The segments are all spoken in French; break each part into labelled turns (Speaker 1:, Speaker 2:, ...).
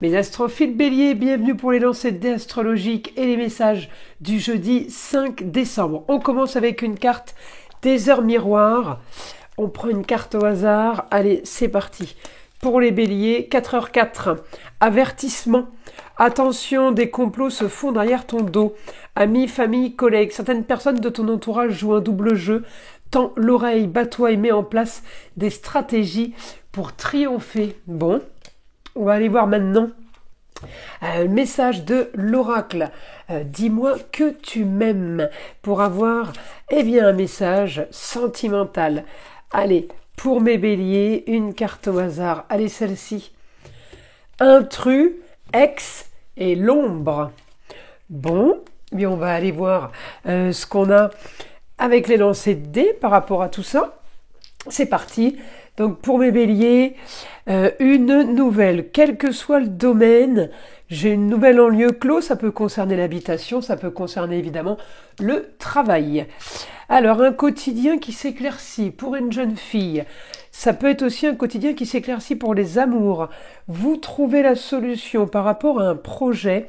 Speaker 1: Mes astrophiles béliers, bienvenue pour les lancers de dés astrologiques et les messages du jeudi 5 décembre. On commence avec une carte des heures miroirs. On prend une carte au hasard. Allez, c'est parti. Pour les béliers, 4h04. Avertissement. Attention, des complots se font derrière ton dos. Amis, famille, collègues, certaines personnes de ton entourage jouent un double jeu. Tends l'oreille, bats-toi et mets en place des stratégies pour triompher. Bon. On va aller voir maintenant le message de l'oracle. Dis-moi que tu m'aimes pour avoir un message sentimental. Allez, pour mes béliers, une carte au hasard. Allez, celle-ci. Intrus, ex et l'ombre. Bon, bien on va aller voir ce qu'on a avec les lancers de dés par rapport à tout ça. C'est parti. Donc pour mes béliers, une nouvelle, quel que soit le domaine, j'ai une nouvelle en lieu clos, ça peut concerner l'habitation, ça peut concerner évidemment le travail. Alors un quotidien qui s'éclaircit pour une jeune fille, ça peut être aussi un quotidien qui s'éclaircit pour les amours. Vous trouvez la solution par rapport à un projet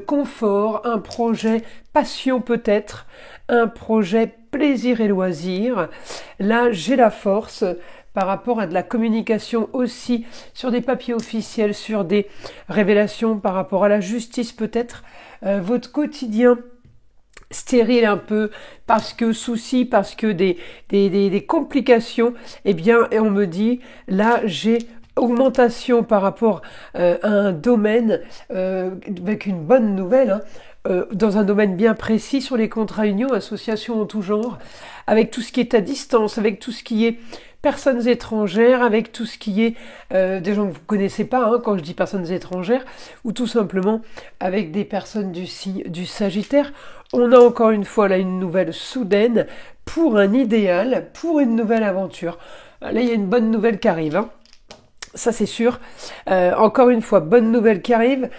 Speaker 1: confort, un projet passion peut-être, un projet plaisir et loisir. Là j'ai la force par rapport à de la communication aussi, sur des papiers officiels, sur des révélations par rapport à la justice peut-être, votre quotidien stérile un peu, parce que soucis, parce que des complications, et on me dit, là j'ai augmentation par rapport à un domaine, avec une bonne nouvelle, dans un domaine bien précis sur les contrats unions, associations en tout genre, avec tout ce qui est à distance, avec tout ce qui est personnes étrangères, avec tout ce qui est des gens que vous ne connaissez pas, quand je dis personnes étrangères, ou tout simplement avec des personnes du signe du Sagittaire. On a encore une fois là une nouvelle soudaine pour un idéal, pour une nouvelle aventure. Là, il y a une bonne nouvelle qui arrive, ça c'est sûr. Encore une fois, bonne nouvelle qui arrive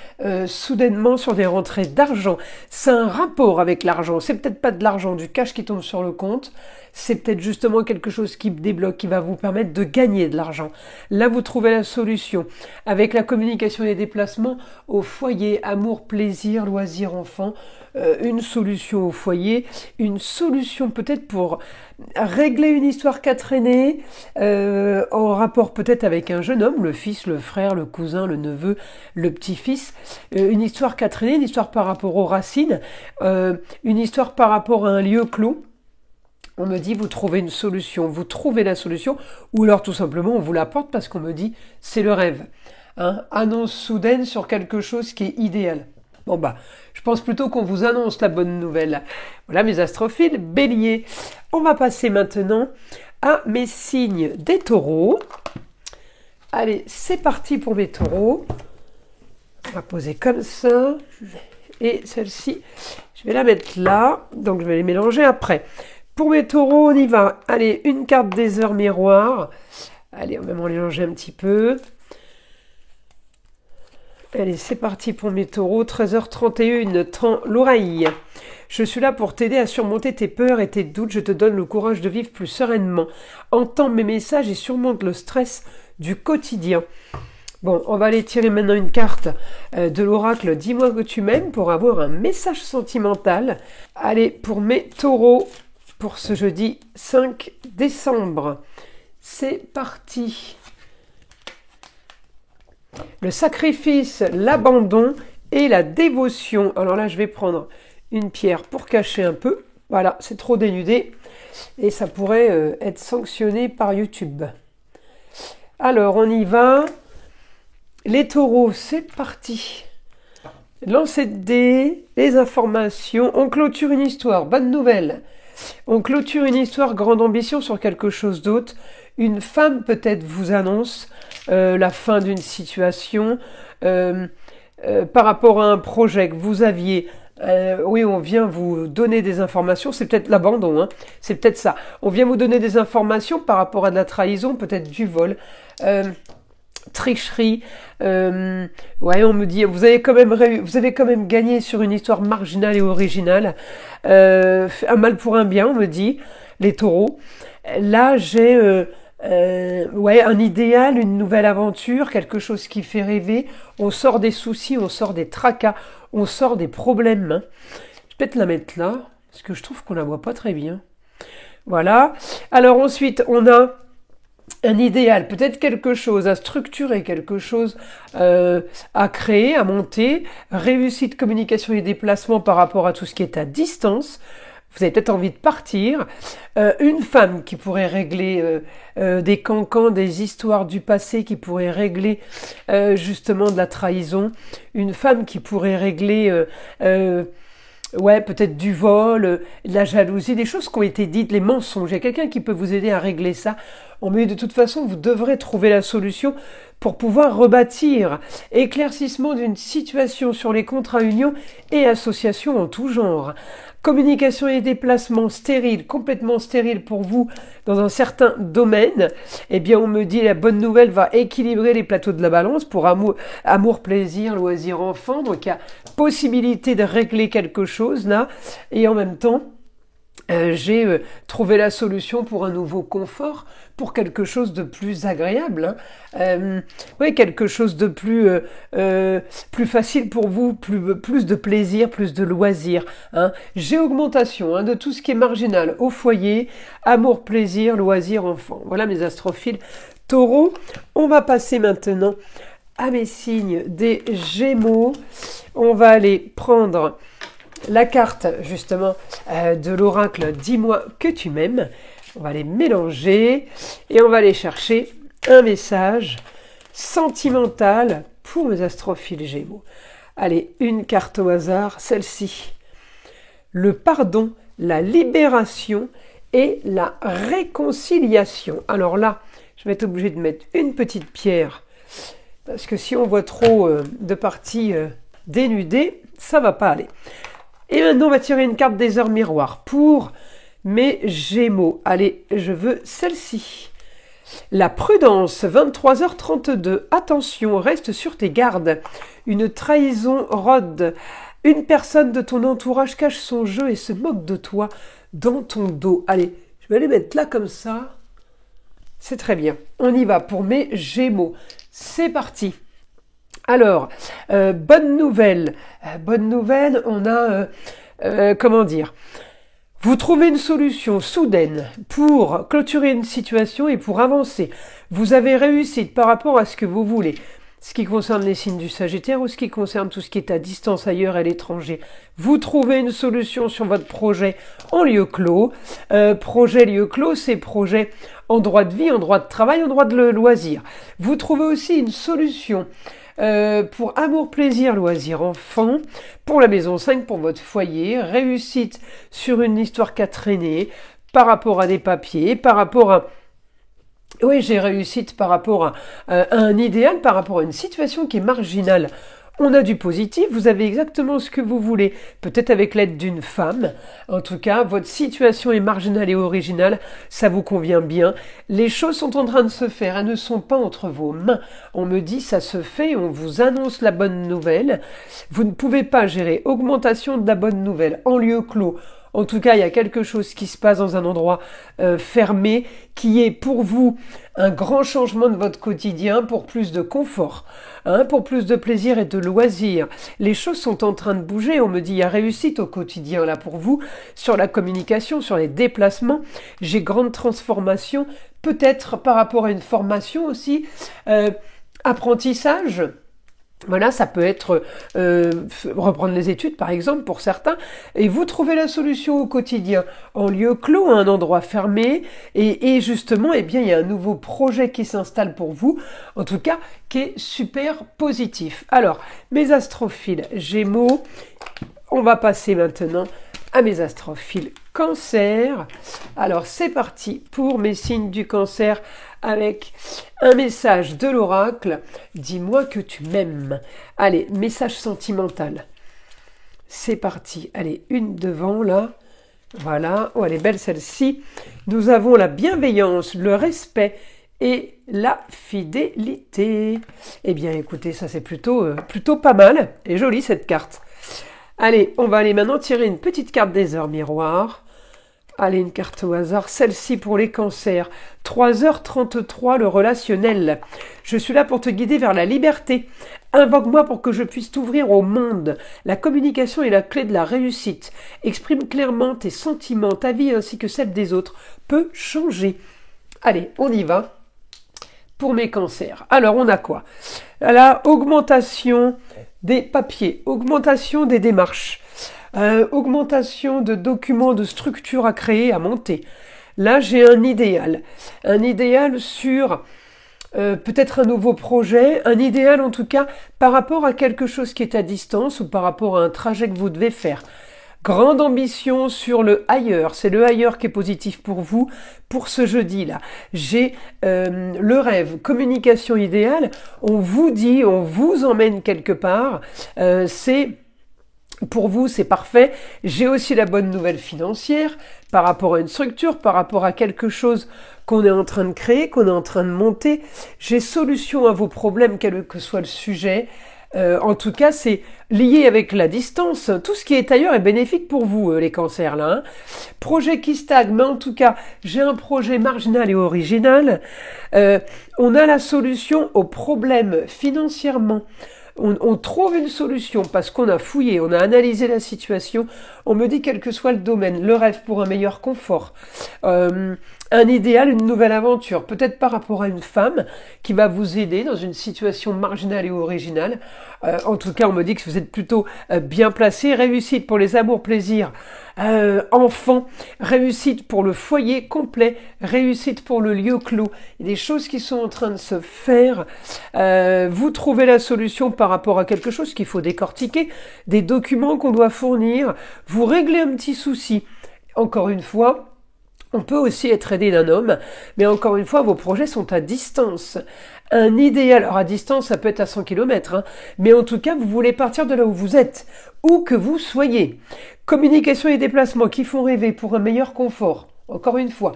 Speaker 1: soudainement sur des rentrées d'argent. C'est un rapport avec l'argent. C'est peut-être pas de l'argent, du cash qui tombe sur le compte. C'est peut-être justement quelque chose qui débloque, qui va vous permettre de gagner de l'argent. Là, vous trouvez la solution. Avec la communication et les déplacements au foyer, amour, plaisir, loisirs, enfants, une solution au foyer, une solution peut-être pour régler une histoire qui a traîné, en rapport peut-être avec un jeune homme, le fils, le frère, le cousin, le neveu, le petit-fils, une histoire qui a traîné, une histoire par rapport aux racines, une histoire par rapport à un lieu clos. On me dit, vous trouvez une solution, vous trouvez la solution, ou alors tout simplement on vous l'apporte parce qu'on me dit, c'est le rêve. Annonce soudaine sur quelque chose qui est idéal. Bon je pense plutôt qu'on vous annonce la bonne nouvelle. Voilà mes astrophiles, bélier. On va passer maintenant à mes signes des taureaux. Allez, c'est parti pour mes taureaux. On va poser comme ça. Et celle-ci, je vais la mettre là, donc je vais les mélanger après. Pour mes taureaux, on y va. Allez, une carte des heures miroirs. Allez, on va mélanger un petit peu. Allez, c'est parti pour mes taureaux. 13h31, tends l'oreille. Je suis là pour t'aider à surmonter tes peurs et tes doutes. Je te donne le courage de vivre plus sereinement. Entends mes messages et surmonte le stress du quotidien. Bon, on va aller tirer maintenant une carte de l'oracle. Dis-moi que tu m'aimes pour avoir un message sentimental. Allez, pour mes taureaux. Pour ce jeudi 5 décembre. C'est parti. Le sacrifice, l'abandon et la dévotion. Alors là, je vais prendre une pierre pour cacher un peu. Voilà, c'est trop dénudé. Et ça pourrait être sanctionné par YouTube. Alors, on y va. Les taureaux, c'est parti. Lancer de dés, les informations. On clôture une histoire. Bonne nouvelle. On clôture une histoire grande ambition sur quelque chose d'autre. Une femme peut-être vous annonce la fin d'une situation par rapport à un projet que vous aviez. Oui, on vient vous donner des informations. C'est peut-être l'abandon, c'est peut-être ça. On vient vous donner des informations par rapport à de la trahison, peut-être du vol. Tricherie, on me dit vous avez quand même gagné sur une histoire marginale et originale, un mal pour un bien, on me dit les taureaux. Là j'ai ouais, un idéal, une nouvelle aventure, quelque chose qui fait rêver. On sort des soucis, on sort des tracas, on sort des problèmes, hein. Je vais peut-être la mettre là, parce que je trouve qu'on la voit pas très bien. Voilà. Alors ensuite, on a un idéal, peut-être quelque chose à structurer, quelque chose à créer, à monter, réussite, communication et déplacement par rapport à tout ce qui est à distance. Vous avez peut-être envie de partir. Une femme qui pourrait régler des cancans, des histoires du passé, qui pourrait régler justement de la trahison. Une femme qui pourrait régler ouais, peut-être du vol, de la jalousie, des choses qui ont été dites, les mensonges. Il y a quelqu'un qui peut vous aider à régler ça. Mais de toute façon, vous devrez trouver la solution pour pouvoir rebâtir. Éclaircissement d'une situation sur les contrats unions et associations en tout genre. Communication et déplacement stérile, complètement stérile pour vous dans un certain domaine. Eh bien, on me dit la bonne nouvelle va équilibrer les plateaux de la balance pour amour, plaisir, loisir, enfant. Donc, il y a possibilité de régler quelque chose là. Et en même temps, j'ai trouvé la solution pour un nouveau confort, pour quelque chose de plus agréable, hein. Oui, quelque chose de plus facile pour vous, plus de plaisir, plus de loisir, hein. J'ai augmentation, hein, de tout ce qui est marginal au foyer, amour, plaisir, loisir, enfant. Voilà mes astrophiles taureaux. On va passer maintenant à mes signes des Gémeaux. On va aller prendre la carte justement de l'oracle Dis-moi que tu m'aimes. On va les mélanger et on va aller chercher un message sentimental pour mes astrophiles Gémeaux. Allez, une carte au hasard, celle-ci. Le pardon, la libération et la réconciliation. Alors là, je vais être obligée de mettre une petite pierre parce que si on voit trop de parties dénudées, ça va pas aller. Et maintenant, on va tirer une carte des heures miroirs pour mes Gémeaux. Allez, je veux celle-ci. La prudence, 23h32. Attention, reste sur tes gardes. Une trahison rôde. Une personne de ton entourage cache son jeu et se moque de toi dans ton dos. Allez, je vais les mettre là comme ça. C'est très bien. On y va pour mes Gémeaux. C'est parti. Alors, bonne nouvelle, on a, comment dire, vous trouvez une solution soudaine pour clôturer une situation et pour avancer. Vous avez réussi par rapport à ce que vous voulez, ce qui concerne les signes du Sagittaire ou ce qui concerne tout ce qui est à distance ailleurs à l'étranger. Vous trouvez une solution sur votre projet en lieu clos. Projet lieu clos, c'est projet en droit de vie, en droit de travail, en droit de loisir. Vous trouvez aussi une solution pour amour, plaisir, loisir, enfant, pour la maison 5, pour votre foyer, réussite sur une histoire qui a traîné, par rapport à des papiers, par rapport à... Oui, j'ai réussite par rapport à un idéal, par rapport à une situation qui est marginale. On a du positif, vous avez exactement ce que vous voulez, peut-être avec l'aide d'une femme. En tout cas, votre situation est marginale et originale, ça vous convient bien. Les choses sont en train de se faire, elles ne sont pas entre vos mains. On me dit ça se fait, on vous annonce la bonne nouvelle. Vous ne pouvez pas gérer augmentation de la bonne nouvelle en lieu clos. En tout cas, il y a quelque chose qui se passe dans un endroit fermé, qui est pour vous un grand changement de votre quotidien pour plus de confort, hein, pour plus de plaisir et de loisir. Les choses sont en train de bouger. On me dit il y a réussite au quotidien là pour vous, sur la communication, sur les déplacements. J'ai grande transformation, peut-être par rapport à une formation aussi, apprentissage. Voilà, ça peut être reprendre les études par exemple pour certains, et vous trouvez la solution au quotidien en lieu clos, un endroit fermé, et justement, eh bien, il y a un nouveau projet qui s'installe pour vous, en tout cas, qui est super positif. Alors, mes astrophiles Gémeaux, on va passer maintenant à mes astrophiles Cancer. Alors, c'est parti pour mes signes du Cancer avec un message de l'oracle. Dis-moi que tu m'aimes. Allez, message sentimental. C'est parti. Allez, une devant là. Voilà. Oh, elle est belle celle-ci. Nous avons la bienveillance, le respect et la fidélité. Eh bien, écoutez, ça c'est plutôt pas mal. Et jolie cette carte. Allez, on va aller maintenant tirer une petite carte des heures miroirs. Allez, une carte au hasard, celle-ci pour les cancers. 3h33, le relationnel. Je suis là pour te guider vers la liberté. Invoque-moi pour que je puisse t'ouvrir au monde. La communication est la clé de la réussite. Exprime clairement tes sentiments, ta vie ainsi que celle des autres peut changer. Allez, on y va pour mes cancers. Alors, on a quoi? La augmentation des papiers, augmentation des démarches. Augmentation de documents, de structures à créer, à monter. Là, j'ai un idéal sur peut-être un nouveau projet, un idéal en tout cas par rapport à quelque chose qui est à distance ou par rapport à un trajet que vous devez faire. Grande ambition sur le ailleurs, c'est le ailleurs qui est positif pour vous pour ce jeudi-là. J'ai le rêve, communication idéale, on vous dit, on vous emmène quelque part, pour vous, c'est parfait. J'ai aussi la bonne nouvelle financière par rapport à une structure, par rapport à quelque chose qu'on est en train de créer, qu'on est en train de monter. J'ai solution à vos problèmes, quel que soit le sujet. En tout cas, c'est lié avec la distance. Tout ce qui est ailleurs est bénéfique pour vous, les cancers, là. Hein. Projet qui stagne, mais en tout cas, j'ai un projet marginal et original. On a la solution au problème financièrement. On trouve une solution parce qu'on a fouillé, on a analysé la situation. On me dit quel que soit le domaine, le rêve pour un meilleur confort, un idéal, une nouvelle aventure, peut-être par rapport à une femme qui va vous aider dans une situation marginale et originale. En tout cas, on me dit que vous êtes plutôt bien placé. Réussite pour les amours, plaisirs, enfants, réussite pour le foyer complet, réussite pour le lieu clos. Il y a des choses qui sont en train de se faire. Vous trouvez la solution par rapport à quelque chose qu'il faut décortiquer, des documents qu'on doit fournir. Vous réglez un petit souci. Encore une fois, on peut aussi être aidé d'un homme, mais encore une fois, vos projets sont à distance. Un idéal, alors à distance, ça peut être à 100 km, hein, mais en tout cas, vous voulez partir de là où vous êtes, où que vous soyez. Communication et déplacements qui font rêver pour un meilleur confort. Encore une fois,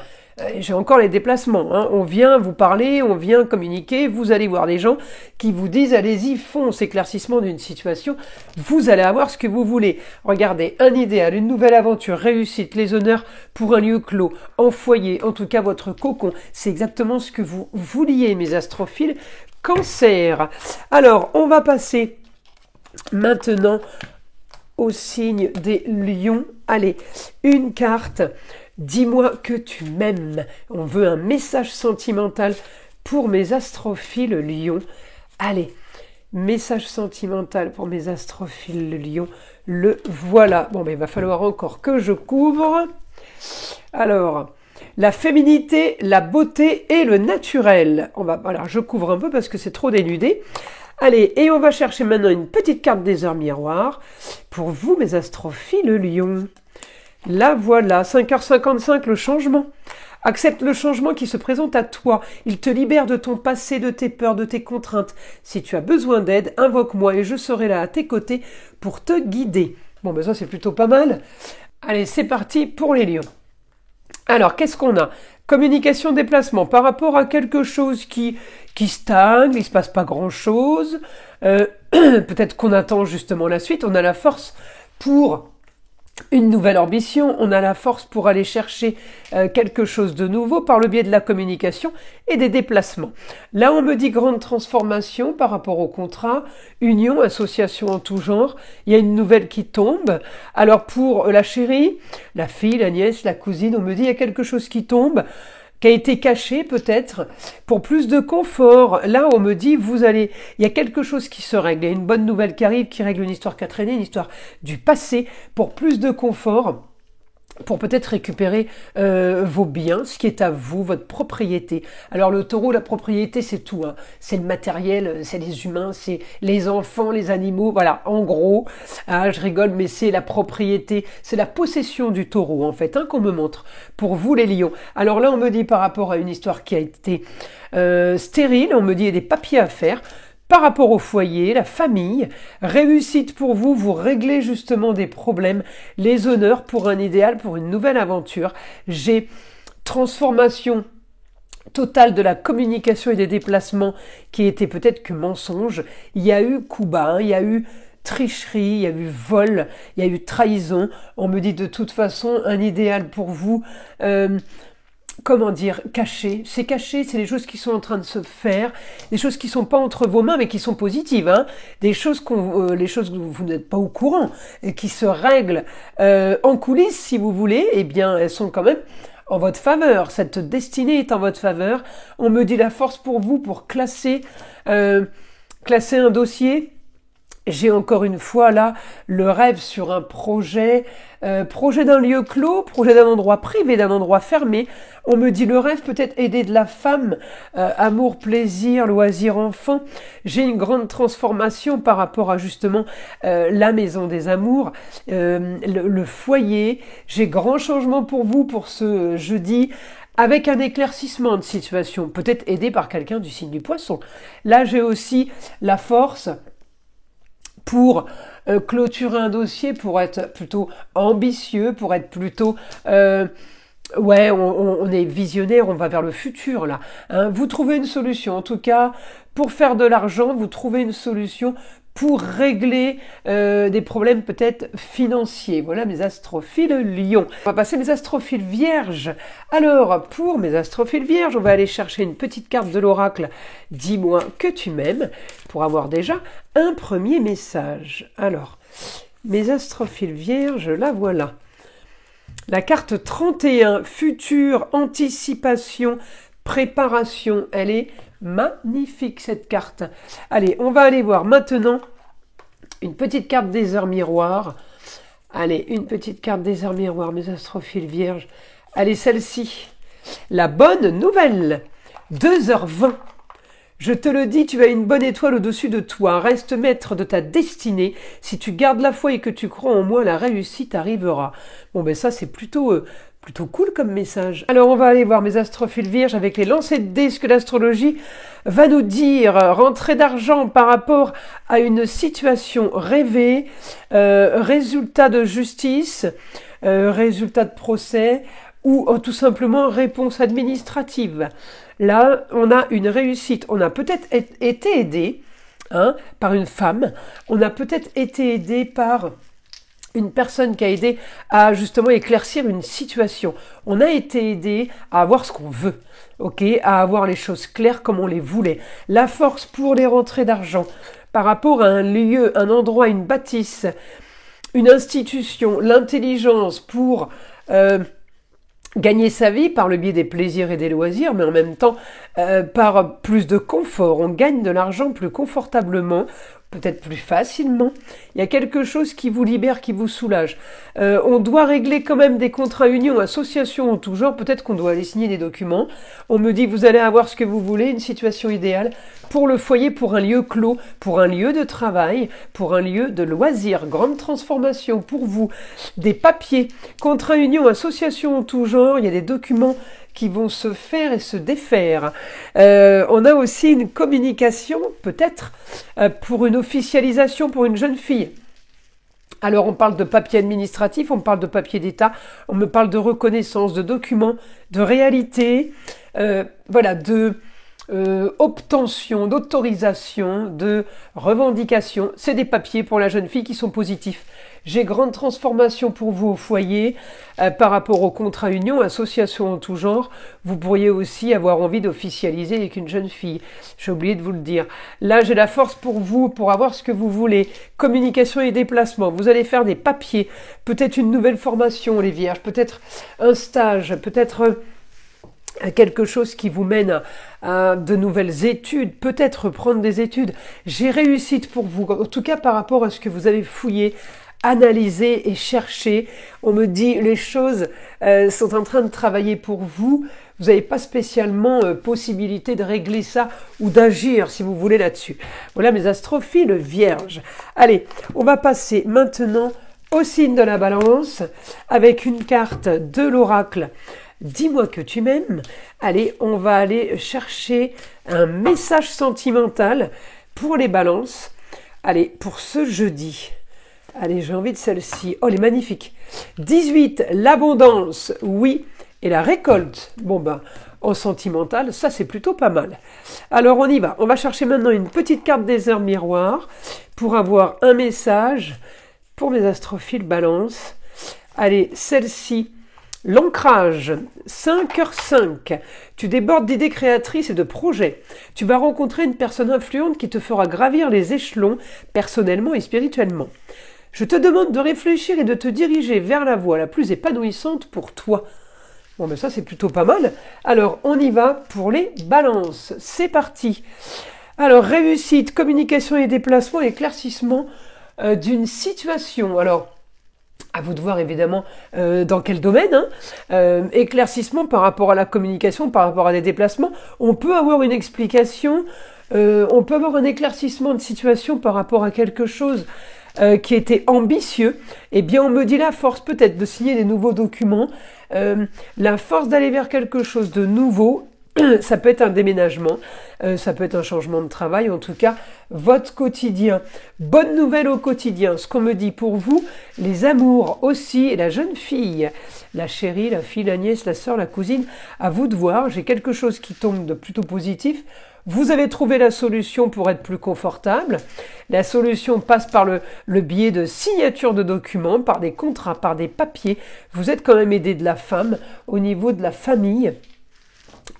Speaker 1: j'ai encore les déplacements. Hein. On vient vous parler, on vient communiquer, vous allez voir des gens qui vous disent allez-y, fonce, éclaircissement d'une situation. Vous allez avoir ce que vous voulez. Regardez, un idéal, une nouvelle aventure, réussite, les honneurs pour un lieu clos, en foyer, en tout cas votre cocon. C'est exactement ce que vous vouliez, mes astrophiles. Cancer. Alors, on va passer maintenant au signe des lions. Allez, une carte. Dis-moi que tu m'aimes. On veut un message sentimental pour mes astrophiles lions. Allez, message sentimental pour mes astrophiles lions. Le voilà. Bon, mais il va falloir encore que je couvre. Alors, la féminité, la beauté et le naturel. Voilà, je couvre un peu parce que c'est trop dénudé. Allez, et on va chercher maintenant une petite carte des heures miroirs pour vous, mes astrophiles lions. Là, voilà, 5h55, le changement. Accepte le changement qui se présente à toi. Il te libère de ton passé, de tes peurs, de tes contraintes. Si tu as besoin d'aide, invoque-moi et je serai là à tes côtés pour te guider. Bon, ben ça, c'est plutôt pas mal. Allez, c'est parti pour les lions. Alors, qu'est-ce qu'on a? Communication, déplacement. Par rapport à quelque chose qui stagne, il ne se passe pas grand-chose. Peut-être qu'on attend justement la suite. On a la force pour une nouvelle ambition, on a la force pour aller chercher quelque chose de nouveau par le biais de la communication et des déplacements. Là, on me dit grande transformation par rapport au contrat, union, association en tout genre. Il y a une nouvelle qui tombe. Alors pour la chérie, la fille, la nièce, la cousine, on me dit il y a quelque chose qui tombe, qui a été caché peut-être, pour plus de confort. Là, on me dit, il y a quelque chose qui se règle. Il y a une bonne nouvelle qui arrive, qui règle une histoire qui a traîné, une histoire du passé, pour plus de confort, pour peut-être récupérer vos biens, ce qui est à vous, votre propriété. Alors le taureau, la propriété, c'est tout. Hein. C'est le matériel, c'est les humains, c'est les enfants, les animaux. Voilà, en gros, je rigole, mais c'est la propriété, c'est la possession du taureau, en fait, qu'on me montre. Pour vous, les lions. Alors là, on me dit par rapport à une histoire qui a été stérile, on me dit il y a des papiers à faire. Par rapport au foyer, la famille, réussite pour vous, vous réglez justement des problèmes, les honneurs pour un idéal, pour une nouvelle aventure. J'ai transformation totale de la communication et des déplacements qui était peut-être que mensonge. Il y a eu coup bas, il y a eu tricherie, il y a eu vol, il y a eu trahison. On me dit de toute façon un idéal pour vous. Comment dire, caché. C'est caché, c'est les choses qui sont en train de se faire, des choses qui sont pas entre vos mains, mais qui sont positives, hein. Des choses les choses que vous n'êtes pas au courant, et qui se règlent en coulisses, si vous voulez, eh bien, elles sont quand même en votre faveur. Cette destinée est en votre faveur. On me dit la force pour vous pour classer un dossier. J'ai encore une fois là le rêve sur un projet d'un lieu clos, projet d'un endroit privé, d'un endroit fermé. On me dit le rêve peut-être aider de la femme, amour, plaisir, loisir, enfant. J'ai une grande transformation par rapport à justement la maison des amours, le foyer. J'ai grand changement pour vous pour ce jeudi. Avec un éclaircissement de situation, peut-être aidé par quelqu'un du signe du poisson. Là, j'ai aussi la force pour clôturer un dossier, pour être plutôt ambitieux, pour être plutôt... on est visionnaire, on va vers le futur là. Hein. Vous trouvez une solution, en tout cas, pour faire de l'argent, vous trouvez une solution pour régler des problèmes peut-être financiers. Voilà mes astrophiles lions. On va passer mes astrophiles vierges. Alors, pour mes astrophiles vierges, on va aller chercher une petite carte de l'oracle. Dis-moi que tu m'aimes, pour avoir déjà un premier message. Alors, mes astrophiles vierges, la voilà. La carte 31, futur, anticipation, préparation. Elle est magnifique cette carte. Allez, on va aller voir maintenant une petite carte des heures miroirs. Allez, une petite carte des heures miroirs, mes astrophiles vierges. Allez, celle-ci. La bonne nouvelle. 2h20. Je te le dis, tu as une bonne étoile au-dessus de toi. Reste maître de ta destinée. Si tu gardes la foi et que tu crois en moi, la réussite arrivera. Bon, ben ça, c'est plutôt cool comme message. Alors, on va aller voir mes astrophiles vierges avec les lancers de dés, ce que l'astrologie va nous dire. Rentrée d'argent par rapport à une situation rêvée, résultat de justice, résultat de procès ou tout simplement réponse administrative. Là, on a une réussite. On a peut-être été aidé par une femme. On a peut-être été aidé par une personne qui a aidé à justement éclaircir une situation. On a été aidé à avoir ce qu'on veut, à avoir les choses claires comme on les voulait. La force pour les rentrées d'argent par rapport à un lieu, un endroit, une bâtisse, une institution, l'intelligence pour gagner sa vie par le biais des plaisirs et des loisirs, mais en même temps par plus de confort. On gagne de l'argent plus confortablement, peut-être plus facilement. Il y a quelque chose qui vous libère, qui vous soulage. On doit régler quand même des contrats unions, associations en tout genre. Peut-être qu'on doit aller signer des documents. On me dit, vous allez avoir ce que vous voulez, une situation idéale pour le foyer, pour un lieu clos, pour un lieu de travail, pour un lieu de loisirs. Grande transformation pour vous. Des papiers, contrats unions, associations en tout genre. Il y a des documents qui vont se faire et se défaire. On a aussi une communication, peut-être, pour une officialisation pour une jeune fille. Alors, on parle de papier administratif, on parle de papier d'État, on me parle de reconnaissance, de documents, de réalité, de obtention, d'autorisation, de revendication. C'est des papiers pour la jeune fille qui sont positifs. J'ai grande transformation pour vous au foyer par rapport au contrat union, association en tout genre. Vous pourriez aussi avoir envie d'officialiser avec une jeune fille. J'ai oublié de vous le dire. Là, j'ai la force pour vous, pour avoir ce que vous voulez. Communication et déplacement. Vous allez faire des papiers. Peut-être une nouvelle formation, les vierges. Peut-être un stage. Peut-être quelque chose qui vous mène à de nouvelles études, peut-être reprendre des études. J'ai réussite pour vous, en tout cas par rapport à ce que vous avez fouillé, analysé et cherché. On me dit les choses sont en train de travailler pour vous. Vous n'avez pas spécialement possibilité de régler ça ou d'agir si vous voulez là-dessus. Voilà mes astrophiles vierges. Allez, on va passer maintenant au signe de la balance avec une carte de l'oracle. Dis-moi que tu m'aimes. Allez, on va aller chercher un message sentimental pour les balances. Allez, pour ce jeudi. Allez, j'ai envie de celle-ci. Oh, elle est magnifique. 18, l'abondance, oui. Et la récolte. Bon ben, en sentimental, ça c'est plutôt pas mal. Alors on y va, on va chercher maintenant une petite carte des heures miroirs pour avoir un message pour mes astrophiles balance. Allez, celle-ci, l'ancrage, 5h5. Tu débordes d'idées créatrices et de projets. Tu vas rencontrer une personne influente qui te fera gravir les échelons personnellement et spirituellement. Je te demande de réfléchir et de te diriger vers la voie la plus épanouissante pour toi. Bon, ben ça, c'est plutôt pas mal. Alors, on y va pour les balances. C'est parti. Alors, réussite, communication et déplacement, éclaircissement d'une situation. Alors, à vous de voir évidemment dans quel domaine. Éclaircissement par rapport à la communication, par rapport à des déplacements. On peut avoir une explication, on peut avoir un éclaircissement de situation par rapport à quelque chose qui était ambitieux. Eh bien, on me dit la force peut-être de signer des nouveaux documents, la force d'aller vers quelque chose de nouveau. Ça peut être un déménagement, ça peut être un changement de travail, en tout cas, votre quotidien. Bonne nouvelle au quotidien, ce qu'on me dit pour vous, les amours aussi, et la jeune fille, la chérie, la fille, la nièce, la sœur, la cousine, à vous de voir, j'ai quelque chose qui tombe de plutôt positif. Vous avez trouvé la solution pour être plus confortable. La solution passe par le biais de signature de documents, par des contrats, par des papiers. Vous êtes quand même aidé de la femme au niveau de la famille.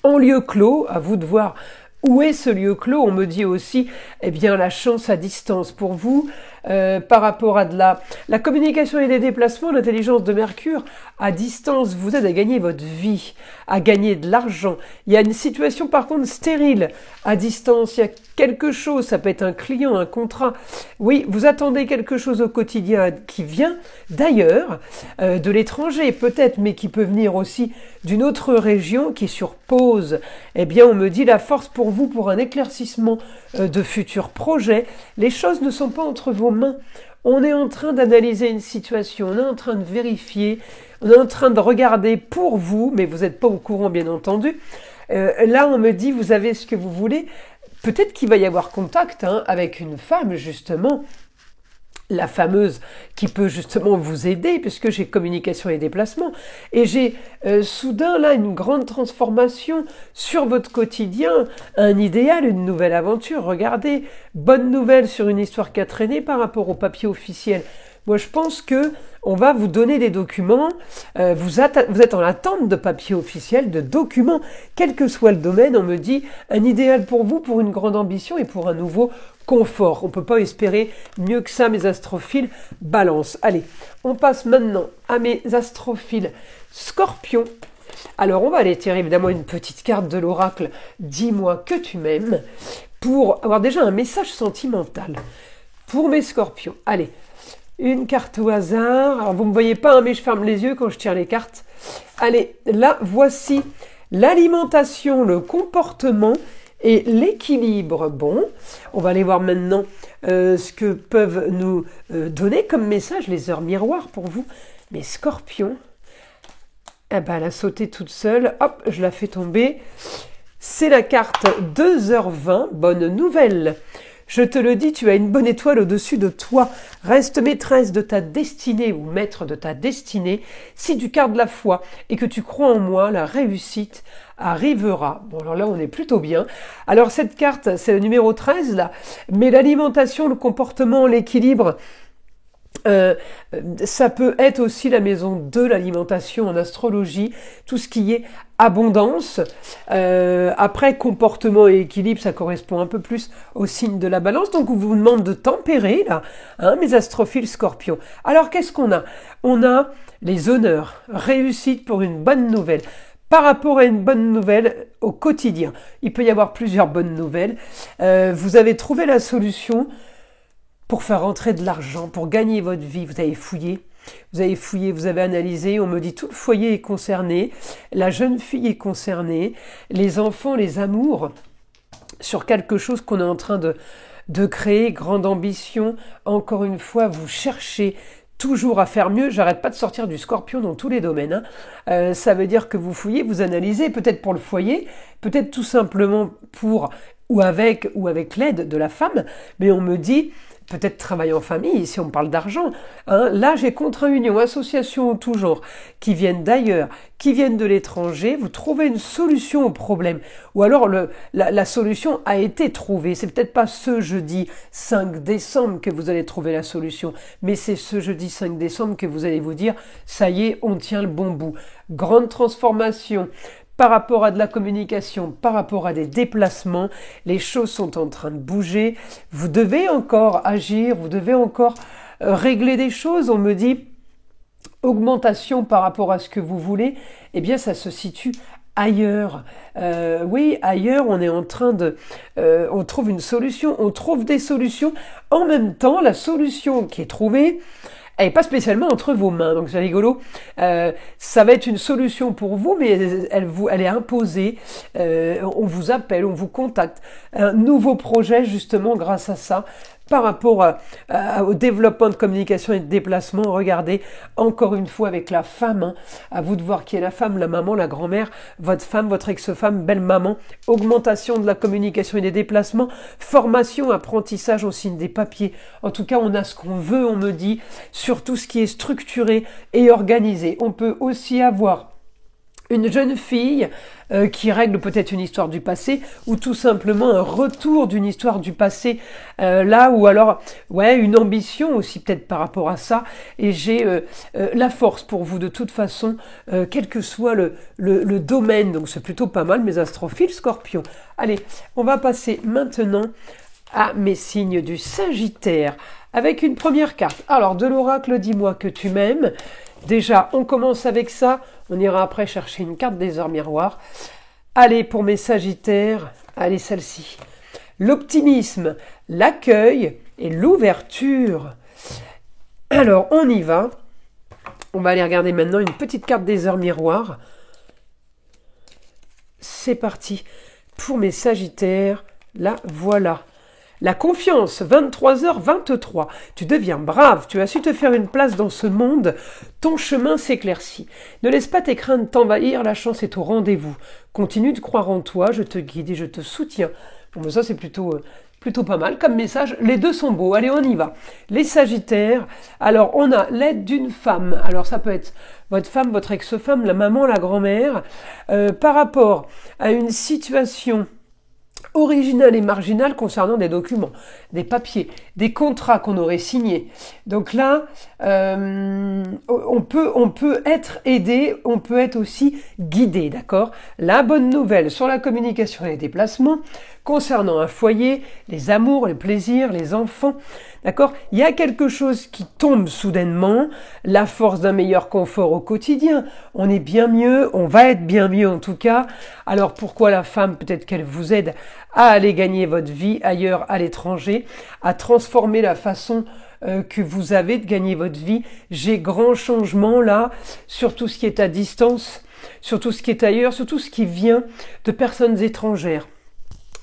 Speaker 1: En lieu clos, à vous de voir où est ce lieu clos. On me dit aussi, eh bien, la chance à distance pour vous, par rapport à de la communication et des déplacements, l'intelligence de Mercure, à distance, vous aide à gagner votre vie, à gagner de l'argent. Il y a une situation, par contre, stérile. À distance, il y a quelque chose, ça peut être un client, un contrat. Oui, vous attendez quelque chose au quotidien qui vient d'ailleurs, de l'étranger peut-être, mais qui peut venir aussi d'une autre région qui est sur pause. Eh bien, on me dit la force pour vous, pour un éclaircissement de futurs projets. Les choses ne sont pas entre vos mains. On est en train d'analyser une situation, on est en train de vérifier, on est en train de regarder pour vous, mais vous n'êtes pas au courant bien entendu. Là, on me dit, vous avez ce que vous voulez. Peut-être qu'il va y avoir contact avec une femme, justement, la fameuse qui peut justement vous aider, puisque j'ai communication et déplacement. Et j'ai soudain là une grande transformation sur votre quotidien, un idéal, une nouvelle aventure. Regardez, bonne nouvelle sur une histoire qui a traîné par rapport au papier officiel. Moi, je pense que on va vous donner des documents. Vous êtes en attente de papier officiel, de documents, quel que soit le domaine. On me dit un idéal pour vous, pour une grande ambition et pour un nouveau confort. On ne peut pas espérer mieux que ça, mes astrophiles balance. Allez, on passe maintenant à mes astrophiles scorpions. Alors, on va aller tirer évidemment une petite carte de l'oracle « Dis-moi que tu m'aimes » pour avoir déjà un message sentimental pour mes scorpions. Allez, une carte au hasard. Alors, vous ne me voyez pas, mais je ferme les yeux quand je tire les cartes. Allez, là, voici l'alimentation, le comportement et l'équilibre. Bon, on va aller voir maintenant ce que peuvent nous donner comme message les heures miroirs pour vous. Mes scorpions, eh ben, elle a sauté toute seule. Hop, je la fais tomber. C'est la carte 2h20. Bonne nouvelle. Je te le dis, tu as une bonne étoile au-dessus de toi. Reste maîtresse de ta destinée ou maître de ta destinée. Si tu gardes la foi et que tu crois en moi, la réussite arrivera. Bon, alors là, on est plutôt bien. Alors, cette carte, c'est le numéro 13, là. Mais l'alimentation, le comportement, l'équilibre, ça peut être aussi la maison de l'alimentation en astrologie, tout ce qui est abondance. Après, comportement et équilibre, ça correspond un peu plus au signe de la balance. Donc, on vous demande de tempérer, là, mes astrophiles scorpions. Alors, qu'est-ce qu'on a? On a les honneurs, réussite pour une bonne nouvelle. Par rapport à une bonne nouvelle au quotidien, il peut y avoir plusieurs bonnes nouvelles. Vous avez trouvé la solution pour faire rentrer de l'argent, pour gagner votre vie. Vous avez fouillé, vous avez analysé. On me dit tout le foyer est concerné, la jeune fille est concernée, les enfants, les amours, sur quelque chose qu'on est en train de créer, grande ambition. Encore une fois, vous cherchez toujours à faire mieux. J'arrête pas de sortir du scorpion dans tous les domaines. Ça veut dire que vous fouillez, vous analysez, peut-être pour le foyer, peut-être tout simplement pour ou avec l'aide de la femme, mais on me dit peut-être travail en famille, si on parle d'argent. Hein. Là, j'ai contrat, union, association, tout genre, qui viennent d'ailleurs, qui viennent de l'étranger. Vous trouvez une solution au problème. Ou alors, la solution a été trouvée. C'est peut-être pas ce jeudi 5 décembre que vous allez trouver la solution, mais c'est ce jeudi 5 décembre que vous allez vous dire, ça y est, on tient le bon bout. Grande transformation. Par rapport à de la communication, par rapport à des déplacements, les choses sont en train de bouger. Vous devez encore agir, vous devez encore régler des choses. On me dit augmentation par rapport à ce que vous voulez. Eh bien, ça se situe ailleurs. Oui, ailleurs, on est en train de... on trouve une solution, on trouve des solutions. En même temps, la solution qui est trouvée, elle n'est pas spécialement entre vos mains, donc c'est rigolo. Ça va être une solution pour vous, mais elle est imposée. On vous appelle, on vous contacte. Un nouveau projet, justement, grâce à ça. Par rapport au développement de communication et de déplacement, regardez, encore une fois avec la femme, hein, à vous de voir qui est la femme, la maman, la grand-mère, votre femme, votre ex-femme, belle-maman, augmentation de la communication et des déplacements, formation, apprentissage au signe des papiers. En tout cas, on a ce qu'on veut, on me dit, sur tout ce qui est structuré et organisé. On peut aussi avoir une jeune fille qui règle peut-être une histoire du passé ou tout simplement un retour d'une histoire du passé là ou alors ouais une ambition aussi peut-être par rapport à ça et j'ai la force pour vous de toute façon quel que soit le domaine, donc c'est plutôt pas mal mes astrophiles Scorpion. Allez, on va passer maintenant à mes signes du Sagittaire avec une première carte. Alors de l'oracle, dis-moi que tu m'aimes. Déjà, on commence avec ça. On ira après chercher une carte des heures miroirs. Allez, pour mes Sagittaires, allez celle-ci. L'optimisme, l'accueil et l'ouverture. Alors, on y va. On va aller regarder maintenant une petite carte des heures miroirs. C'est parti. Pour mes Sagittaires, la voilà. La confiance, 23h23. Tu deviens brave, tu as su te faire une place dans ce monde. Ton chemin s'éclaircit. Ne laisse pas tes craintes t'envahir, la chance est au rendez-vous. Continue de croire en toi, je te guide et je te soutiens. Bon, mais ça c'est plutôt pas mal comme message. Les deux sont beaux, allez on y va. Les Sagittaires, alors on a l'aide d'une femme. Alors ça peut être votre femme, votre ex-femme, la maman, la grand-mère. Par rapport à une situation original et marginal concernant des documents, des papiers, des contrats qu'on aurait signés. Donc là, on peut être aidé, on peut être aussi guidé, d'accord ? La bonne nouvelle sur la communication et les déplacements, concernant un foyer, les amours, les plaisirs, les enfants, d'accord ? Il y a quelque chose qui tombe soudainement, la force d'un meilleur confort au quotidien. On est bien mieux, on va être bien mieux en tout cas. Alors pourquoi la femme, peut-être qu'elle vous aide à aller gagner votre vie ailleurs à l'étranger, à transformer la façon que vous avez de gagner votre vie. J'ai grand changement là sur tout ce qui est à distance, sur tout ce qui est ailleurs, sur tout ce qui vient de personnes étrangères.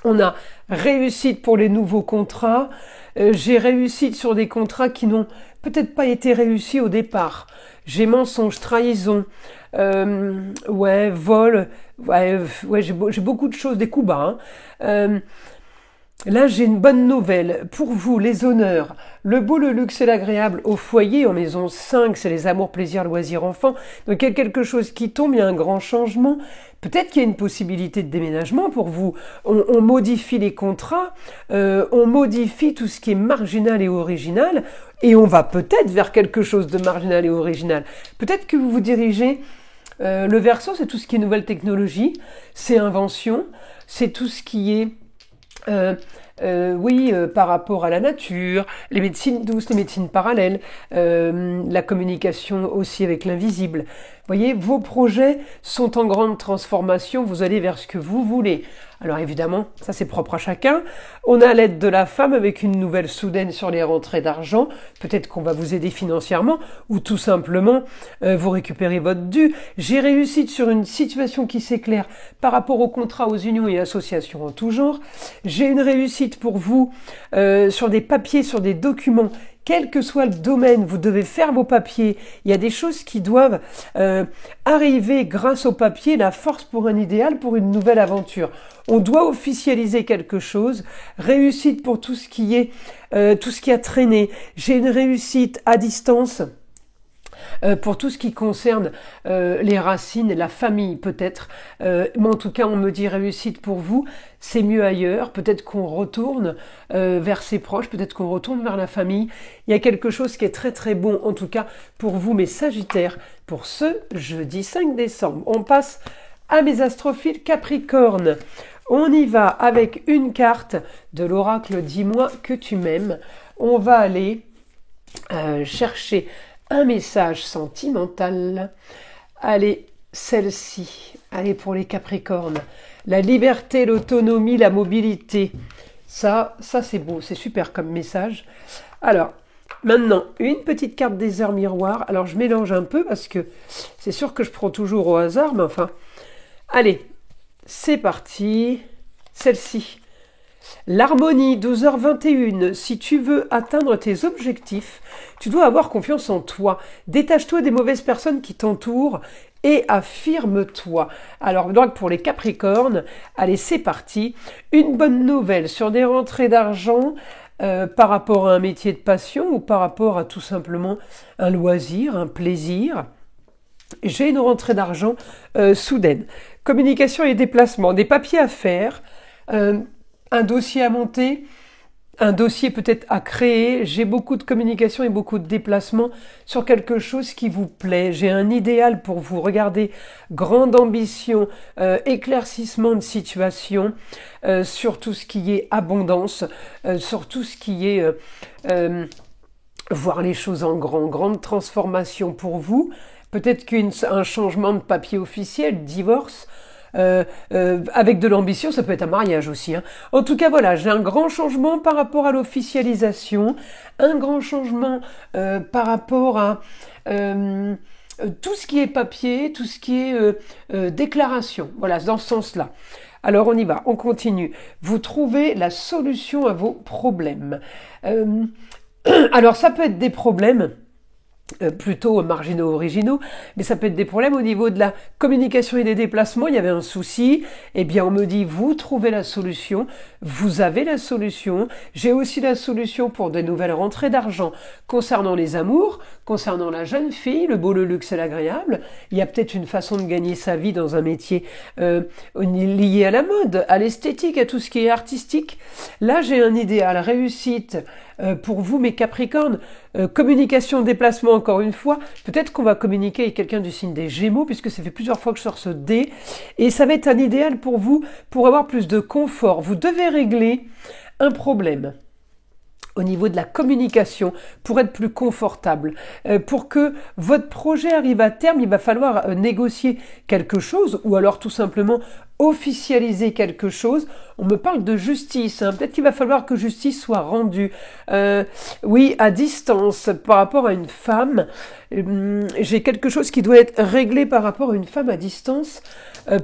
Speaker 1: On a réussite pour les nouveaux contrats. J'ai réussite sur des contrats qui n'ont peut-être pas été réussis au départ. J'ai mensonge, trahison, vol, j'ai beaucoup de choses, des coups bas. Là, j'ai une bonne nouvelle. Pour vous, les honneurs, le beau, le luxe et l'agréable au foyer, en maison 5, c'est les amours, plaisirs, loisirs, enfants. Donc, il y a quelque chose qui tombe, il y a un grand changement. Peut-être qu'il y a une possibilité de déménagement pour vous. On modifie les contrats, on modifie tout ce qui est marginal et original, et on va peut-être vers quelque chose de marginal et original. Peut-être que vous vous dirigez... le Verseau, c'est tout ce qui est nouvelle technologie, c'est invention, c'est tout ce qui est... par rapport à la nature, les médecines douces, les médecines parallèles, la communication aussi avec l'invisible. Vous voyez, vos projets sont en grande transformation, vous allez vers ce que vous voulez. Alors évidemment, ça c'est propre à chacun. On a l'aide de la femme avec une nouvelle soudaine sur les rentrées d'argent. Peut-être qu'on va vous aider financièrement ou tout simplement vous récupérez votre dû. J'ai réussi sur une situation qui s'éclaire par rapport aux contrats, aux unions et associations en tout genre. J'ai une réussite réussite pour vous sur des papiers, sur des documents, quel que soit le domaine, vous devez faire vos papiers. Il y a des choses qui doivent arriver grâce au papier, la force pour un idéal, pour une nouvelle aventure. On doit officialiser quelque chose. Réussite pour tout ce qui est, tout ce qui a traîné. J'ai une réussite à distance. Pour tout ce qui concerne les racines, la famille peut-être, mais en tout cas on me dit réussite pour vous, c'est mieux ailleurs, peut-être qu'on retourne vers ses proches, peut-être qu'on retourne vers la famille, il y a quelque chose qui est très très bon en tout cas pour vous mes Sagittaires, pour ce jeudi 5 décembre. On passe à mes astrophiles Capricorne. On y va avec une carte de l'oracle Dis-moi que tu m'aimes. On va aller chercher un message sentimental. Allez, celle-ci. Allez pour les Capricornes. La liberté, l'autonomie, la mobilité. Ça c'est beau, c'est super comme message. Alors, maintenant, une petite carte des heures miroirs. Alors, je mélange un peu parce que c'est sûr que je prends toujours au hasard, mais enfin. Allez, c'est parti. Celle-ci. L'harmonie, 12h21. Si tu veux atteindre tes objectifs, tu dois avoir confiance en toi. Détache-toi des mauvaises personnes qui t'entourent et affirme-toi. Alors, donc pour les Capricornes, allez, c'est parti. Une bonne nouvelle sur des rentrées d'argent par rapport à un métier de passion ou par rapport à tout simplement un loisir, un plaisir. J'ai une rentrée d'argent soudaine. Communication et déplacement, des papiers à faire, un dossier à monter, un dossier peut-être à créer. J'ai beaucoup de communication et beaucoup de déplacements sur quelque chose qui vous plaît. J'ai un idéal pour vous. Regardez, grande ambition, éclaircissement de situation, sur tout ce qui est abondance, sur tout ce qui est voir les choses en grand, grande transformation pour vous. Peut-être qu'un changement de papier officiel, divorce, avec de l'ambition, ça peut être un mariage aussi. Hein. En tout cas, voilà, j'ai un grand changement par rapport à l'officialisation, un grand changement par rapport à tout ce qui est papier, tout ce qui est déclaration. Voilà, dans ce sens-là. Alors, on y va, on continue. Vous trouvez la solution à vos problèmes. Alors, ça peut être des problèmes plutôt marginaux, originaux, mais ça peut être des problèmes au niveau de la communication et des déplacements. Il y avait un souci, eh bien on me dit vous trouvez la solution, vous avez la solution. J'ai aussi la solution pour de nouvelles rentrées d'argent concernant les amours, concernant la jeune fille, le beau, le luxe et l'agréable. Il y a peut-être une façon de gagner sa vie dans un métier lié à la mode, à l'esthétique, à tout ce qui est artistique. Là j'ai un idéal, réussite pour vous mes Capricornes, communication, déplacement encore une fois, peut-être qu'on va communiquer avec quelqu'un du signe des Gémeaux puisque ça fait plusieurs fois que je sors ce dé et ça va être un idéal pour vous pour avoir plus de confort. Vous devez régler un problème au niveau de la communication pour être plus confortable. Pour que votre projet arrive à terme, il va falloir négocier quelque chose ou alors tout simplement officialiser quelque chose. On me parle de justice. Hein. Peut-être qu'il va falloir que justice soit rendue. Oui, à distance par rapport à une femme. J'ai quelque chose qui doit être réglé par rapport à une femme à distance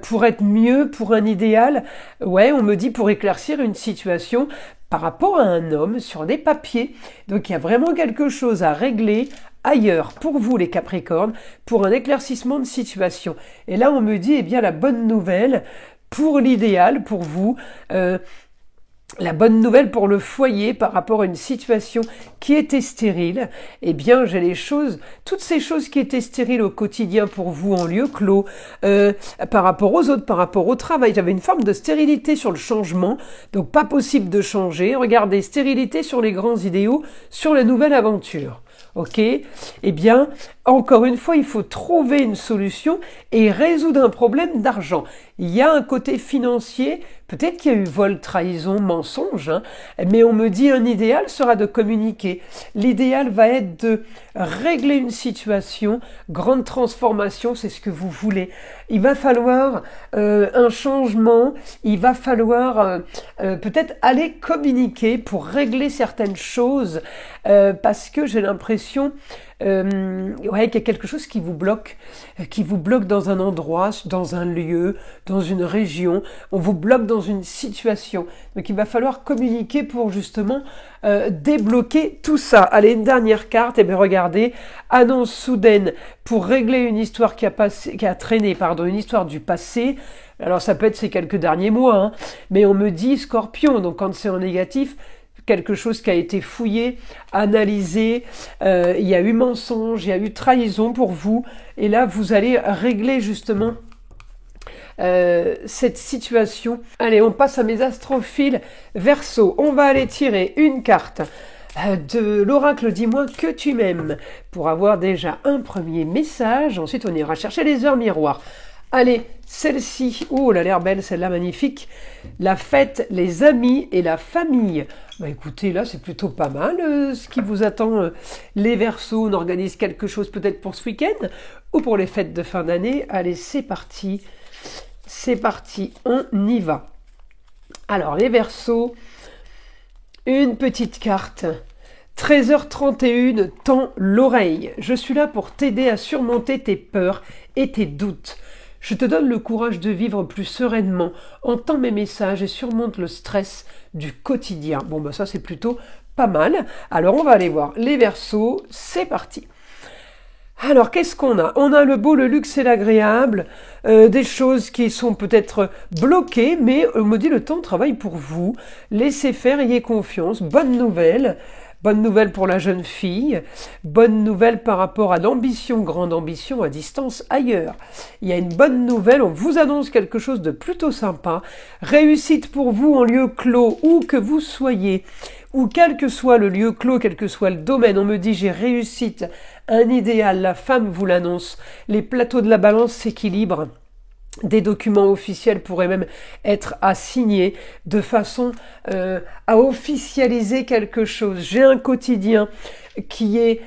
Speaker 1: pour être mieux, pour un idéal. Ouais, on me dit pour éclaircir une situation par rapport à un homme sur des papiers. Donc il y a vraiment quelque chose à régler ailleurs pour vous les Capricornes, pour un éclaircissement de situation. Et là on me dit, eh bien la bonne nouvelle pour l'idéal, pour vous, la bonne nouvelle pour le foyer par rapport à une situation qui était stérile, eh bien j'ai les choses, toutes ces choses qui étaient stériles au quotidien pour vous en lieu clos, par rapport aux autres, par rapport au travail. J'avais une forme de stérilité sur le changement, donc pas possible de changer. Regardez, stérilité sur les grands idéaux, sur la nouvelle aventure. Ok, eh bien, encore une fois, il faut trouver une solution et résoudre un problème d'argent. Il y a un côté financier, peut-être qu'il y a eu vol, trahison, mensonge, hein, mais on me dit un idéal sera de communiquer. L'idéal va être de régler une situation, grande transformation, c'est ce que vous voulez. Il va falloir un changement, il va falloir peut-être aller communiquer pour régler certaines choses, parce que j'ai l'impression qu'il y a quelque chose qui vous bloque dans un endroit, dans un lieu, dans une région, on vous bloque dans une situation. Donc il va falloir communiquer pour justement débloquer tout ça. Allez, une dernière carte, et bien regardez, annonce soudaine pour régler une histoire qui a traîné, une histoire du passé. Alors ça peut être ces quelques derniers mois, hein, mais on me dit Scorpion, donc quand c'est en négatif, quelque chose qui a été fouillé, analysé, il y a eu mensonge, il y a eu trahison pour vous, et là vous allez régler justement cette situation. Allez, on passe à mes astrophiles Verseau. On va aller tirer une carte de l'oracle Dis-moi que tu m'aimes pour avoir déjà un premier message. Ensuite, on ira chercher les heures miroirs. Allez, celle-ci, oh, elle a l'air belle, celle-là, magnifique. La fête, les amis et la famille. Bah écoutez, là, c'est plutôt pas mal ce qui vous attend. Les Verseaux, on organise quelque chose peut-être pour ce week-end ou pour les fêtes de fin d'année. Allez, c'est parti. C'est parti, on y va. Alors, les Verseaux, une petite carte. 13h31, tends l'oreille. Je suis là pour t'aider à surmonter tes peurs et tes doutes. Je te donne le courage de vivre plus sereinement. Entends mes messages et surmonte le stress du quotidien. Bon, bah ça, c'est plutôt pas mal. Alors, on va aller voir les Verseaux. C'est parti. Alors, qu'est-ce qu'on a? On a le beau, le luxe et l'agréable, des choses qui sont peut-être bloquées, mais on me dit le temps travaille pour vous. Laissez faire, ayez confiance. Bonne nouvelle pour la jeune fille. Bonne nouvelle par rapport à l'ambition, grande ambition à distance ailleurs. Il y a une bonne nouvelle, on vous annonce quelque chose de plutôt sympa. Réussite pour vous en lieu clos, où que vous soyez. Ou quel que soit le lieu clos, quel que soit le domaine, on me dit j'ai réussite, un idéal, la femme vous l'annonce, les plateaux de la balance s'équilibrent, des documents officiels pourraient même être à signer de façon à officialiser quelque chose. J'ai un quotidien qui est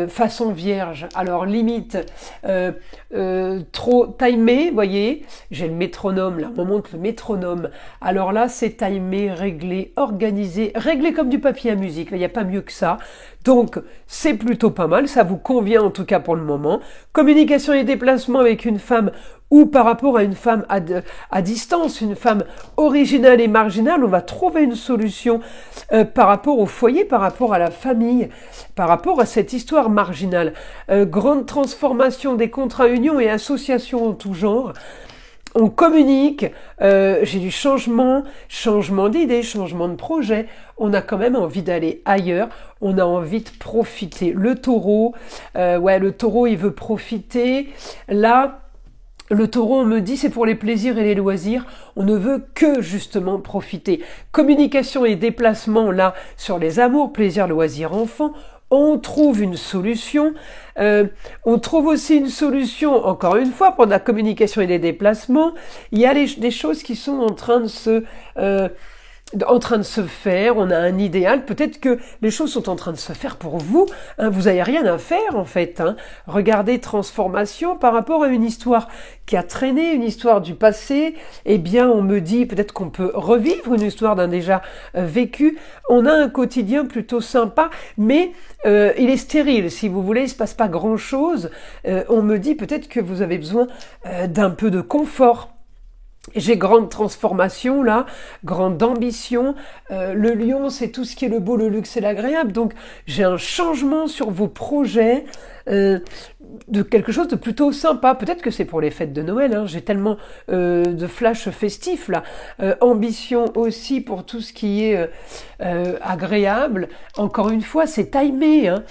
Speaker 1: façon vierge, alors limite trop timé, voyez, j'ai le métronome, là on monte le métronome, alors là c'est timé, réglé, organisé, réglé comme du papier à musique, il n'y a pas mieux que ça, donc c'est plutôt pas mal, ça vous convient en tout cas pour le moment. Communication et déplacement avec une femme ou par rapport à une femme à distance, une femme originale et marginale, on va trouver une solution par rapport au foyer, par rapport à la famille, par rapport à cette histoire marginale. Grande transformation des contrats unions et associations en tout genre. On communique, j'ai du changement d'idées, changement de projet. On a quand même envie d'aller ailleurs, on a envie de profiter. Le taureau, le taureau il veut profiter. Là, le taureau, on me dit, c'est pour les plaisirs et les loisirs. On ne veut que, justement, profiter. Communication et déplacement, là, sur les amours, plaisirs, loisirs, enfants. On trouve une solution. On trouve aussi une solution, encore une fois, pour la communication et les déplacements. Il y a des choses qui sont en train de se faire, on a un idéal, peut-être que les choses sont en train de se faire pour vous, hein, vous n'avez rien à faire en fait. Hein. Regardez transformation par rapport à une histoire qui a traîné, une histoire du passé, eh bien on me dit peut-être qu'on peut revivre une histoire d'un déjà vécu, on a un quotidien plutôt sympa, mais il est stérile, si vous voulez, il ne se passe pas grand-chose, on me dit peut-être que vous avez besoin d'un peu de confort. J'ai grande transformation là, grande ambition. Le lion, c'est tout ce qui est le beau, le luxe et l'agréable. Donc, j'ai un changement sur vos projets, de quelque chose de plutôt sympa. Peut-être que c'est pour les fêtes de Noël. Hein. J'ai tellement de flash festifs là. Ambition aussi pour tout ce qui est agréable. Encore une fois, c'est timé. Hein.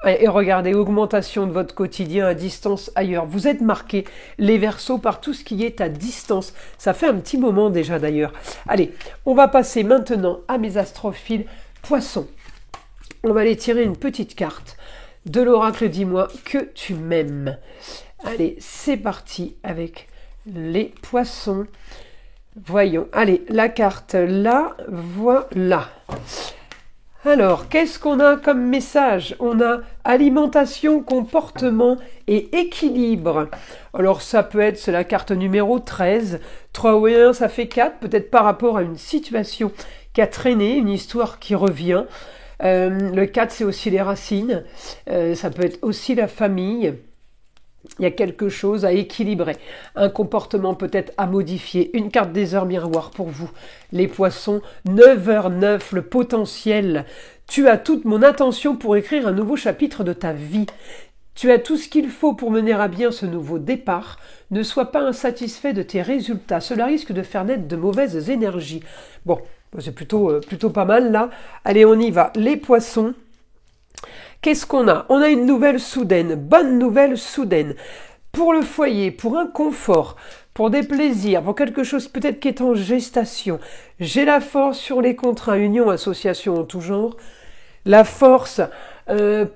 Speaker 1: Et regardez, augmentation de votre quotidien à distance ailleurs. Vous êtes marqués, les Verseaux, par tout ce qui est à distance. Ça fait un petit moment déjà d'ailleurs. Allez, on va passer maintenant à mes astrophiles Poissons. On va aller tirer une petite carte de l'oracle Dis-moi que tu m'aimes. Allez, c'est parti avec les Poissons. Voyons, allez, la carte là, voilà. Alors, qu'est-ce qu'on a comme message? On a alimentation, comportement et équilibre. Alors, ça peut être, c'est la carte numéro 13. 3 ou 1, ça fait 4, peut-être par rapport à une situation qui a traîné, une histoire qui revient. Le 4, c'est aussi les racines. Ça peut être aussi la famille. Il y a quelque chose à équilibrer, un comportement peut-être à modifier, une carte des heures miroir pour vous. Les poissons, 9h09, le potentiel. Tu as toute mon attention pour écrire un nouveau chapitre de ta vie. Tu as tout ce qu'il faut pour mener à bien ce nouveau départ. Ne sois pas insatisfait de tes résultats. Cela risque de faire naître de mauvaises énergies. Bon, c'est plutôt pas mal là. Allez, on y va. Les poissons. Qu'est-ce qu'on a? On a une nouvelle soudaine, bonne nouvelle soudaine. Pour le foyer, pour un confort, pour des plaisirs, pour quelque chose peut-être qui est en gestation. J'ai la force sur les contrats, unions, associations en tout genre. La force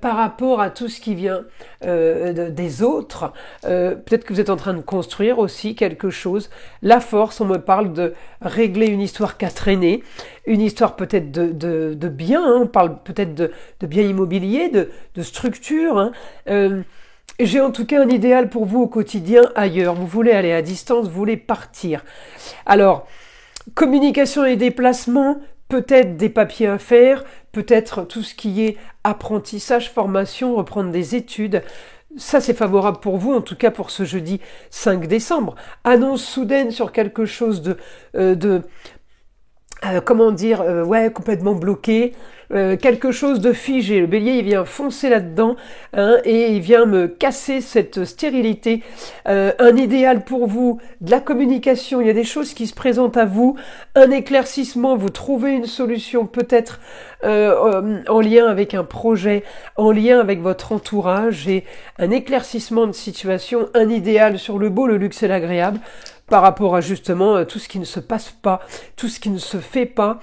Speaker 1: par rapport à tout ce qui vient des autres. Peut-être que vous êtes en train de construire aussi quelque chose. La force, on me parle de régler une histoire qui a traîné, une histoire peut-être de biens, hein, on parle peut-être de biens immobiliers, de structures. Hein. J'ai en tout cas un idéal pour vous au quotidien ailleurs. Vous voulez aller à distance, vous voulez partir. Alors, communication et déplacement, peut-être des papiers à faire, peut-être tout ce qui est apprentissage, formation, reprendre des études. Ça, c'est favorable pour vous, en tout cas pour ce jeudi 5 décembre. Annonce soudaine sur quelque chose complètement bloqué, quelque chose de figé. Le bélier, il vient foncer là-dedans, hein, et il vient me casser cette stérilité. Un idéal pour vous, de la communication, il y a des choses qui se présentent à vous, un éclaircissement, vous trouvez une solution peut-être en lien avec un projet, en lien avec votre entourage, et un éclaircissement de situation, un idéal sur le beau, le luxe et l'agréable, par rapport à justement tout ce qui ne se passe pas, tout ce qui ne se fait pas.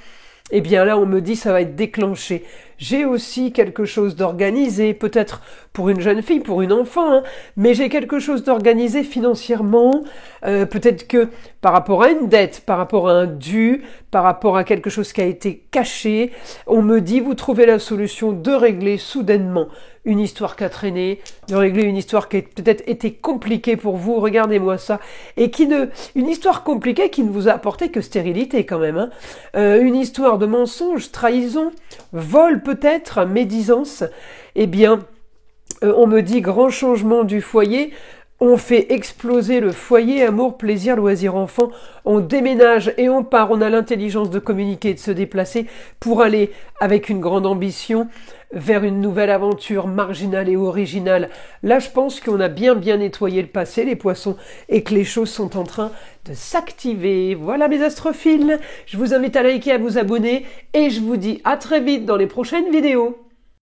Speaker 1: Eh bien là, on me dit ça va être déclenché. J'ai aussi quelque chose d'organisé, peut-être pour une jeune fille, pour une enfant, hein, mais j'ai quelque chose d'organisé financièrement, peut-être que par rapport à une dette, par rapport à un dû, par rapport à quelque chose qui a été caché, on me dit vous trouvez la solution de régler soudainement une histoire qui a traîné, de régler une histoire qui a peut-être été compliquée pour vous, regardez-moi ça, et une histoire compliquée qui ne vous a apporté que stérilité quand même, hein. Une histoire de mensonge, trahison, vol peut-être, médisance. Eh bien, on me dit grand changement du foyer. On fait exploser le foyer, amour, plaisir, loisir, enfant. On déménage et on part. On a l'intelligence de communiquer et de se déplacer pour aller avec une grande ambition vers une nouvelle aventure marginale et originale. Là, je pense qu'on a bien nettoyé le passé, les poissons, et que les choses sont en train de s'activer. Voilà mes astrophiles. Je vous invite à liker, à vous abonner et je vous dis à très vite dans les prochaines vidéos.